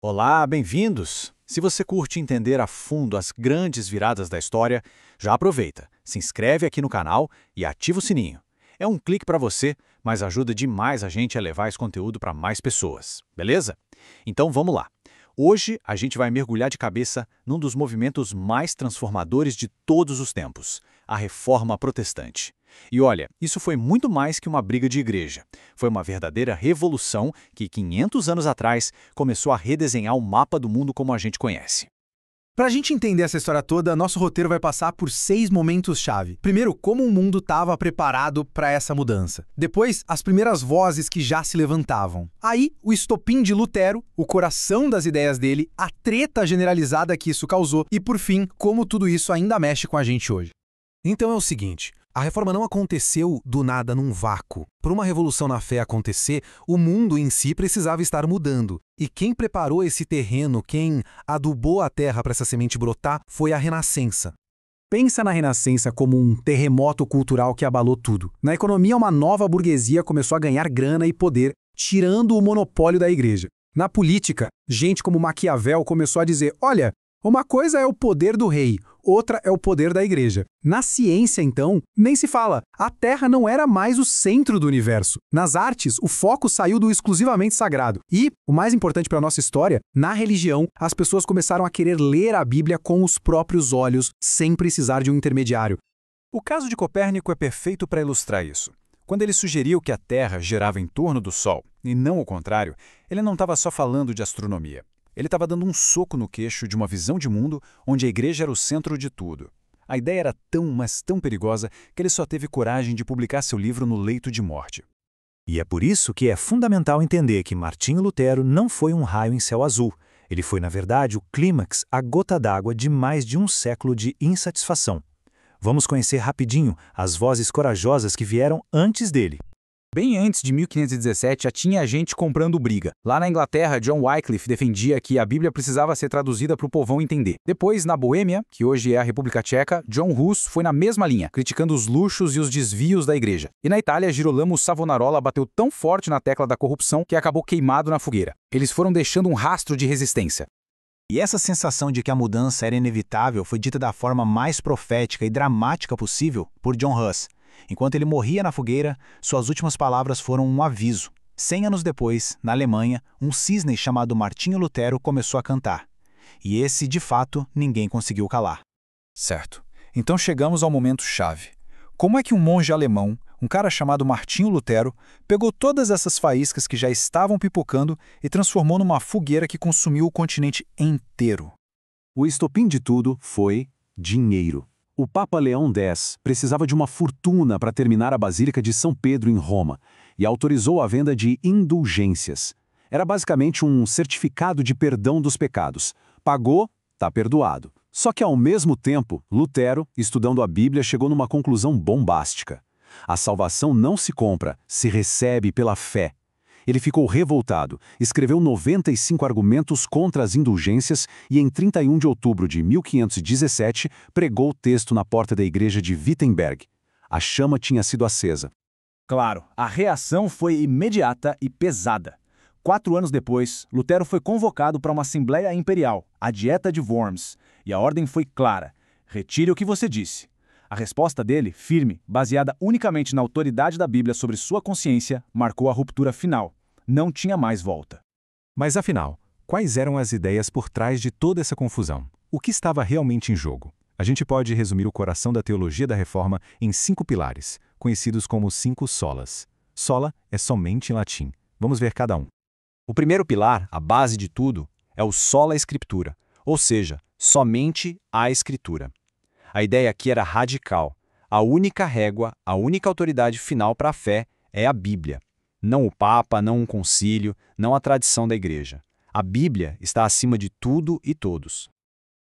Olá, bem-vindos! Se você curte entender a fundo as grandes viradas da história, já aproveita, se inscreve aqui no canal e ativa o sininho. É um clique para você, mas ajuda demais a gente a levar esse conteúdo para mais pessoas, beleza? Então vamos lá. Hoje a gente vai mergulhar de cabeça num dos movimentos mais transformadores de todos os tempos, a Reforma Protestante. E olha, isso foi muito mais que uma briga de igreja. Foi uma verdadeira revolução que, 500 anos atrás, começou a redesenhar o mapa do mundo como a gente conhece. Para a gente entender essa história toda, nosso roteiro vai passar por 6 momentos-chave. Primeiro, como o mundo estava preparado para essa mudança. Depois, as primeiras vozes que já se levantavam. Aí, o estopim de Lutero, o coração das ideias dele, a treta generalizada que isso causou e, por fim, como tudo isso ainda mexe com a gente hoje. Então é o seguinte, a reforma não aconteceu do nada num vácuo. Para uma revolução na fé acontecer, o mundo em si precisava estar mudando. E quem preparou esse terreno, quem adubou a terra para essa semente brotar, foi a Renascença. Pensa na Renascença como um terremoto cultural que abalou tudo. Na economia, uma nova burguesia começou a ganhar grana e poder, tirando o monopólio da igreja. Na política, gente como Maquiavel começou a dizer, olha, uma coisa é o poder do rei, outra é o poder da igreja. Na ciência, então, nem se fala. A Terra não era mais o centro do universo. Nas artes, o foco saiu do exclusivamente sagrado. E, o mais importante para a nossa história, na religião, as pessoas começaram a querer ler a Bíblia com os próprios olhos, sem precisar de um intermediário. O caso de Copérnico é perfeito para ilustrar isso. Quando ele sugeriu que a Terra girava em torno do Sol, e não o contrário, ele não estava só falando de astronomia. Ele estava dando um soco no queixo de uma visão de mundo onde a igreja era o centro de tudo. A ideia era tão, mas tão perigosa que ele só teve coragem de publicar seu livro no leito de morte. E é por isso que é fundamental entender que Martinho Lutero não foi um raio em céu azul. Ele foi, na verdade, o clímax, a gota d'água de mais de um século de insatisfação. Vamos conhecer rapidinho as vozes corajosas que vieram antes dele. Bem antes de 1517 já tinha gente comprando briga. Lá na Inglaterra, John Wycliffe defendia que a Bíblia precisava ser traduzida para o povão entender. Depois, na Boêmia, que hoje é a República Tcheca, John Hus foi na mesma linha, criticando os luxos e os desvios da igreja. E na Itália, Girolamo Savonarola bateu tão forte na tecla da corrupção que acabou queimado na fogueira. Eles foram deixando um rastro de resistência. E essa sensação de que a mudança era inevitável foi dita da forma mais profética e dramática possível por John Hus. Enquanto ele morria na fogueira, suas últimas palavras foram um aviso. 100 anos depois, na Alemanha, um cisne chamado Martinho Lutero começou a cantar. E esse, de fato, ninguém conseguiu calar. Certo. Então chegamos ao momento-chave. Como é que um monge alemão, um cara chamado Martinho Lutero, pegou todas essas faíscas que já estavam pipocando e transformou numa fogueira que consumiu o continente inteiro? O estopim de tudo foi dinheiro. O Papa Leão X precisava de uma fortuna para terminar a Basílica de São Pedro em Roma e autorizou a venda de indulgências. Era basicamente um certificado de perdão dos pecados. Pagou, tá perdoado. Só que ao mesmo tempo, Lutero, estudando a Bíblia, chegou numa conclusão bombástica. A salvação não se compra, se recebe pela fé. Ele ficou revoltado, escreveu 95 argumentos contra as indulgências e em 31 de outubro de 1517 pregou o texto na porta da igreja de Wittenberg. A chama tinha sido acesa. Claro, a reação foi imediata e pesada. 4 anos depois, Lutero foi convocado para uma Assembleia Imperial, a Dieta de Worms, e a ordem foi clara: retire o que você disse. A resposta dele, firme, baseada unicamente na autoridade da Bíblia sobre sua consciência, marcou a ruptura final. Não tinha mais volta. Mas afinal, quais eram as ideias por trás de toda essa confusão? O que estava realmente em jogo? A gente pode resumir o coração da teologia da Reforma em 5 pilares, conhecidos como 5 solas. Sola é somente em latim. Vamos ver cada um. O primeiro pilar, a base de tudo, é o sola scriptura, ou seja, somente a Escritura. A ideia aqui era radical. A única régua, a única autoridade final para a fé é a Bíblia. Não o Papa, não um concílio, não a tradição da igreja. A Bíblia está acima de tudo e todos.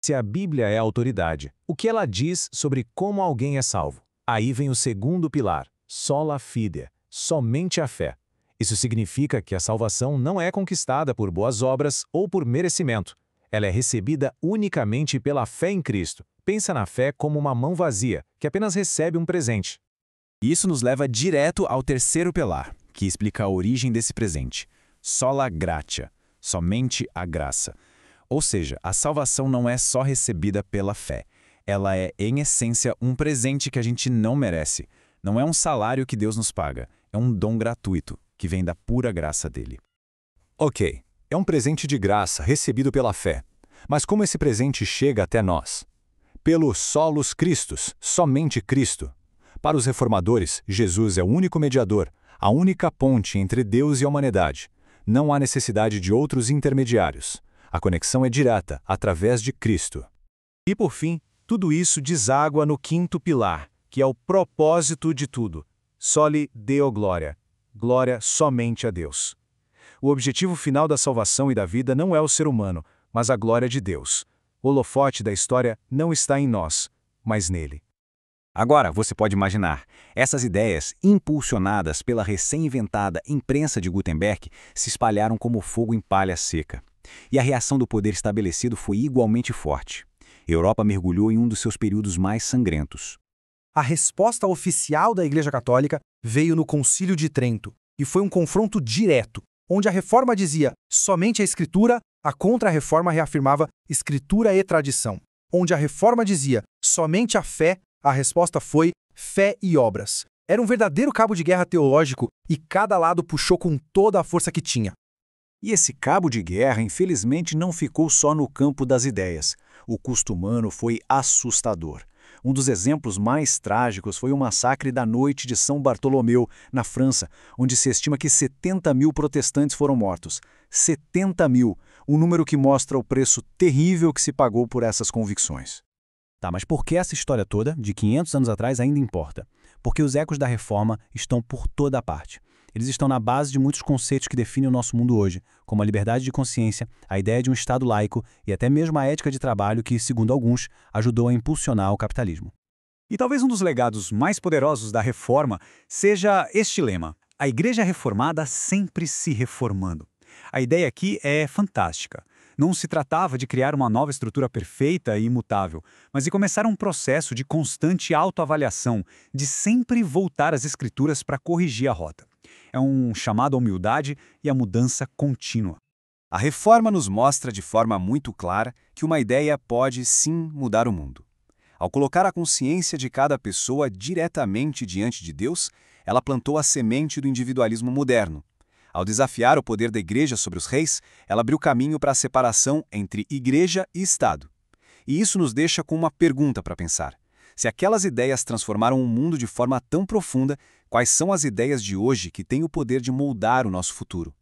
Se a Bíblia é a autoridade, o que ela diz sobre como alguém é salvo? Aí vem o segundo pilar, sola fide, somente a fé. Isso significa que a salvação não é conquistada por boas obras ou por merecimento. Ela é recebida unicamente pela fé em Cristo. Pensa na fé como uma mão vazia, que apenas recebe um presente. Isso nos leva direto ao terceiro pilar, que explica a origem desse presente. Sola gratia, somente a graça. Ou seja, a salvação não é só recebida pela fé. Ela é, em essência, um presente que a gente não merece. Não é um salário que Deus nos paga, é um dom gratuito, que vem da pura graça dele. Ok, é um presente de graça recebido pela fé. Mas como esse presente chega até nós? Pelo solus Christus, somente Cristo. Para os reformadores, Jesus é o único mediador, a única ponte entre Deus e a humanidade. Não há necessidade de outros intermediários. A conexão é direta, através de Cristo. E por fim, tudo isso deságua no quinto pilar, que é o propósito de tudo. Soli Deo Gloria. Glória somente a Deus. O objetivo final da salvação e da vida não é o ser humano, mas a glória de Deus. O holofote da história não está em nós, mas nele. Agora, você pode imaginar, essas ideias, impulsionadas pela recém-inventada imprensa de Gutenberg, se espalharam como fogo em palha seca. E a reação do poder estabelecido foi igualmente forte. A Europa mergulhou em um dos seus períodos mais sangrentos. A resposta oficial da Igreja Católica veio no Concílio de Trento, e foi um confronto direto, onde a Reforma dizia somente a Escritura, a Contra-Reforma reafirmava Escritura e tradição. Onde a Reforma dizia somente a fé, a resposta foi fé e obras. Era um verdadeiro cabo de guerra teológico e cada lado puxou com toda a força que tinha. E esse cabo de guerra, infelizmente, não ficou só no campo das ideias. O custo humano foi assustador. Um dos exemplos mais trágicos foi o massacre da Noite de São Bartolomeu, na França, onde se estima que 70 mil protestantes foram mortos. 70 mil, um número que mostra o preço terrível que se pagou por essas convicções. Tá, mas por que essa história toda, de 500 anos atrás, ainda importa? Porque os ecos da Reforma estão por toda a parte. Eles estão na base de muitos conceitos que definem o nosso mundo hoje, como a liberdade de consciência, a ideia de um Estado laico e até mesmo a ética de trabalho que, segundo alguns, ajudou a impulsionar o capitalismo. E talvez um dos legados mais poderosos da Reforma seja este lema: a Igreja Reformada sempre se reformando. A ideia aqui é fantástica. Não se tratava de criar uma nova estrutura perfeita e imutável, mas de começar um processo de constante autoavaliação, de sempre voltar às Escrituras para corrigir a rota. É um chamado à humildade e à mudança contínua. A Reforma nos mostra de forma muito clara que uma ideia pode, sim, mudar o mundo. Ao colocar a consciência de cada pessoa diretamente diante de Deus, ela plantou a semente do individualismo moderno. Ao desafiar o poder da Igreja sobre os reis, ela abriu caminho para a separação entre Igreja e Estado. E isso nos deixa com uma pergunta para pensar. Se aquelas ideias transformaram o mundo de forma tão profunda, quais são as ideias de hoje que têm o poder de moldar o nosso futuro?